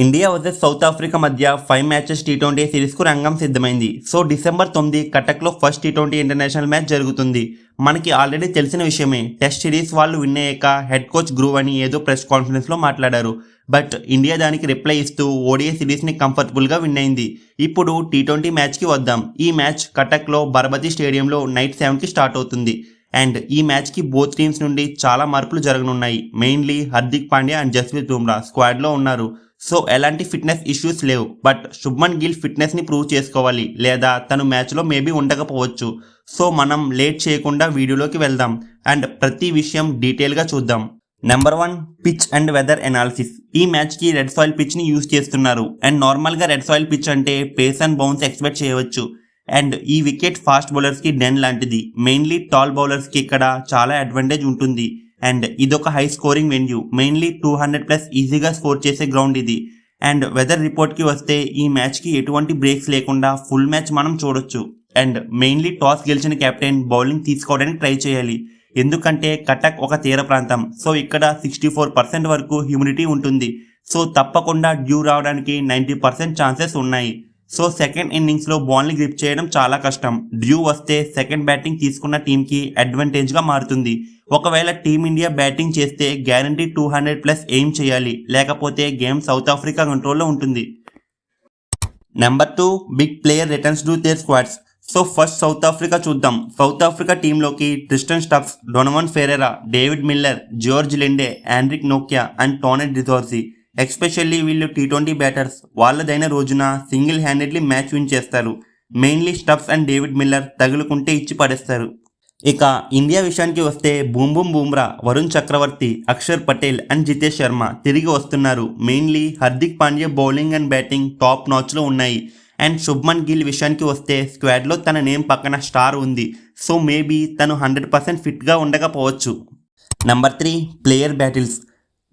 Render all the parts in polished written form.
India versus South Africa మధ్య 5 matches T20 సిరీస్కు రంగం సిద్ధమైంది. సో డిసెంబర్ 9 కటక్లో ఫస్ట్ టీ20 ఇంటర్నేషనల్ మ్యాచ్ జరుగుతుంది. మనకి ఆల్రెడీ తెలిసిన విషయమే, టెస్ట్ సిరీస్ వాళ్ళు విన్ అయ్యాక హెడ్ కోచ్ గ్రూవ్ అని ఏదో ప్రెస్ కాన్ఫరెన్స్లో మాట్లాడారు. బట్ ఇండియా దానికి రిప్లై ఇస్తూ ఓడిఐ సిరీస్ని కంఫర్టబుల్గా విన్ అయింది. ఇప్పుడు టీ20 మ్యాచ్కి వద్దాం. ఈ మ్యాచ్ కటక్లో బర్బతి స్టేడియంలో నైట్ 7కి స్టార్ట్ అవుతుంది. అండ్ ఈ మ్యాచ్కి బోత్ టీమ్స్ నుండి చాలా మార్పులు జరగనున్నాయి. మెయిన్లీ హార్దిక్ పాండ్యా అండ్ జస్ప్రీత్ బుమ్రా స్క్వాడ్లో ఉన్నారు. సో ఎలాంటి ఫిట్నెస్ ఇష్యూస్ లేవు. బట్ శుభ్మన్ గిల్ ఫిట్నెస్ని ప్రూవ్ చేసుకోవాలి, లేదా తను మ్యాచ్లో మేబీ ఉండకపోవచ్చు. సో మనం లేట్ చేయకుండా వీడియోలోకి వెళ్దాం అండ్ ప్రతి విషయం డీటెయిల్గా చూద్దాం. Number 1, pitch and weather analysis. ఈ మ్యాచ్కి రెడ్ సాయిల్ పిచ్ని యూజ్ చేస్తున్నారు. అండ్ నార్మల్గా రెడ్ సాయిల్ పిచ్ అంటే పేస్ అండ్ బౌన్స్ ఎక్స్పెక్ట్ చేయవచ్చు. అండ్ ఈ వికెట్ ఫాస్ట్ బౌలర్స్కి డెన్ లాంటిది. మెయిన్లీ టాల్ బౌలర్స్కి ఇక్కడ చాలా అడ్వాంటేజ్ ఉంటుంది. అండ్ ఇదొక హై స్కోరింగ్ వెన్యూ. మెయిన్లీ 200+ ఈజీగా స్కోర్ చేసే గ్రౌండ్ ఇది. అండ్ వెదర్ రిపోర్ట్కి వస్తే ఈ మ్యాచ్కి ఎటువంటి బ్రేక్స్ లేకుండా ఫుల్ మ్యాచ్ మనం చూడొచ్చు. అండ్ మెయిన్లీ టాస్ గెలిచిన కెప్టెన్ బౌలింగ్ తీసుకోవడానికి ట్రై చేయాలి. ఎందుకంటే కటక్ ఒక తీర ప్రాంతం. సో ఇక్కడ 64% వరకు హ్యూమిడిటీ ఉంటుంది. సో తప్పకుండా డ్యూ రావడానికి 90% ఛాన్సెస్ ఉన్నాయి. సో సెకండ్ ఇన్నింగ్స్లో బాల్ని గ్రిప్ చేయడం చాలా కష్టం. డ్యూ వస్తే సెకండ్ బ్యాటింగ్ తీసుకున్న టీంకి అడ్వాంటేజ్గా మారుతుంది. ఒకవేళ టీమిండియా బ్యాటింగ్ చేస్తే గ్యారంటీ 200+ ఎయిమ్ చేయాలి, లేకపోతే గేమ్ సౌత్ ఆఫ్రికా కంట్రోల్లో ఉంటుంది. Number 2, big player returns to their squads. So first South Africa చూద్దాం. సౌత్ ఆఫ్రికా టీంలోకి Tristan Stubbs, Donovan Ferreira, David Miller, George Linde, Anrich నోకియా అండ్ టోనీ డిజోర్సీ. ఎస్పెషల్లీ వీళ్ళు టీ20 batters. వాళ్ళదైన రోజున సింగిల్ హ్యాండెడ్లీ మ్యాచ్ విన్ చేస్తారు. Mainly Stubbs and David Miller తగులుకుంటే ఇచ్చి పడేస్తారు. ఇక ఇండియా విషయానికి వస్తే బూమ్ బూమ్రా, వరుణ్ చక్రవర్తి, అక్షర్ పటేల్ అండ్ జితేష్ శర్మ తిరిగి వస్తున్నారు. Mainly Hardik Pandya bowling and batting top నాచ్లో ఉన్నాయి. అండ్ శుభ్మన్ గిల్ విషయానికి వస్తే స్క్వాడ్లో తన నేమ్ పక్కన స్టార్ ఉంది. సో మేబీ తను 100% ఫిట్గా ఉండకపోవచ్చు. Number 3, player battles.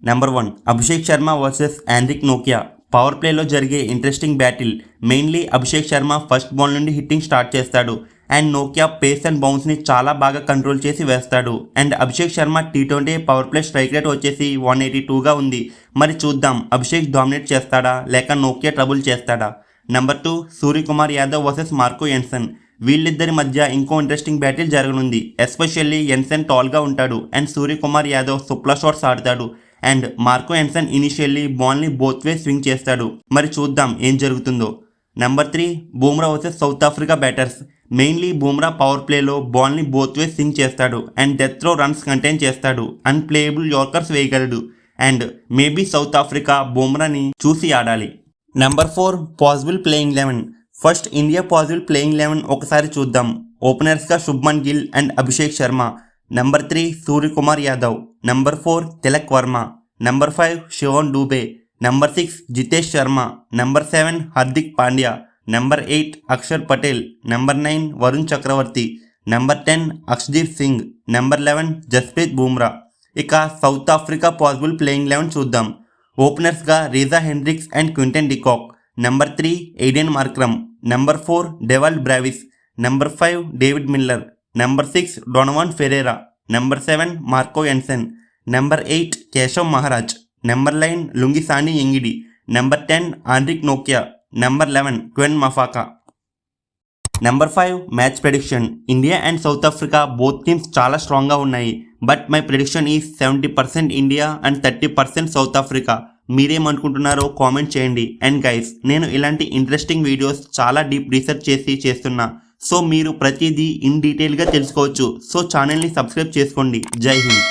Number 1, Abhishek Sharma versus Anrich నోకియా. పవర్ ప్లేలో జరిగే interesting battle. Mainly Abhishek Sharma first ball నుండి హిట్టింగ్ స్టార్ట్ చేస్తాడు. అండ్ నోకియా పేస్ అండ్ బౌన్స్ని చాలా బాగా కంట్రోల్ చేసి వేస్తాడు. అండ్ అభిషేక్ శర్మ టీ20 పవర్ ప్లే స్ట్రైక్ రేట్ వచ్చేసి 182గా ఉంది. మరి చూద్దాం, అభిషేక్ డామినేట్ చేస్తాడా లేక నోకియా ట్రబుల్ చేస్తాడా. Number 2, Suryakumar Yadav versus Marco Jansen. వీళ్ళిద్దరి మధ్య ఇంకో ఇంట్రెస్టింగ్ బ్యాటిల్ జరగనుంది. ఎస్పెషల్లీ ఎన్సన్ టాల్గా ఉంటాడు and Suryakumar Yadav super shots ఆడతాడు. అండ్ మార్కో ఎన్సన్ ఇనిషియల్లీ బాల్ని బోత్ వే స్వింగ్ చేస్తాడు. మరి చూద్దాం ఏం జరుగుతుందో. Number 3, Bumrah versus South Africa batters. Mainly Bumrah power ప్లేలో బాల్ని బోత్ వే స్వింగ్ చేస్తాడు and death throw runs contain చేస్తాడు. అన్ప్లేయబుల్ యార్కర్స్ వేయగలడు. అండ్ మేబీ సౌత్ ఆఫ్రికా బూమ్రాని చూసి ఆడాలి. Number 4, possible playing 11. First India possible playing 11 ఒకసారి చూద్దాం. ఓపెనర్స్గా Shubman Gill and Abhishek Sharma. Number 3, Suryakumar Yadav. Number 4, Tilak Varma. Number 5, Shivam Dube. Number 6, Jitesh Sharma. Number 7, Hardik Pandya. Number 8, Axar Patel. Number 9, Varun Chakravarthy. Number 10, Arshdeep Singh. Number 11, Jasprit Bumrah. ఇక South Africa possible playing 11 చూద్దాం. ఓపెనర్స్గా Reeza Hendricks and Quinton de Kock. Number 3, Aiden Markram. Number 4, Dewald Brevis. Number 5, David Miller. Number 6, Donovan ఫెరెరా. Number 7, Marco Jansen. Number 8, Keshav Maharaj. Number 9, Lungisani Ngidi. Number 10, Anrich నోకియా. Number 11, Kwena Maphaka. Number 5, match prediction. India and South Africa both teams చాలా స్ట్రాంగ్గా ఉన్నాయి. But my prediction is 70% India and 30% South Africa. మీరేమనుకుంటున్నారో comment చేయండి. And guys, నేను ఇలాంటి interesting videos చాలా deep research చేసి చేస్తున్నా. సో మీరు ప్రతిదీ ఇన్ డీటెయిల్గా తెలుసుకోవచ్చు. సో ఛానల్ని సబ్స్క్రైబ్ చేసుకోండి. జై హింద్.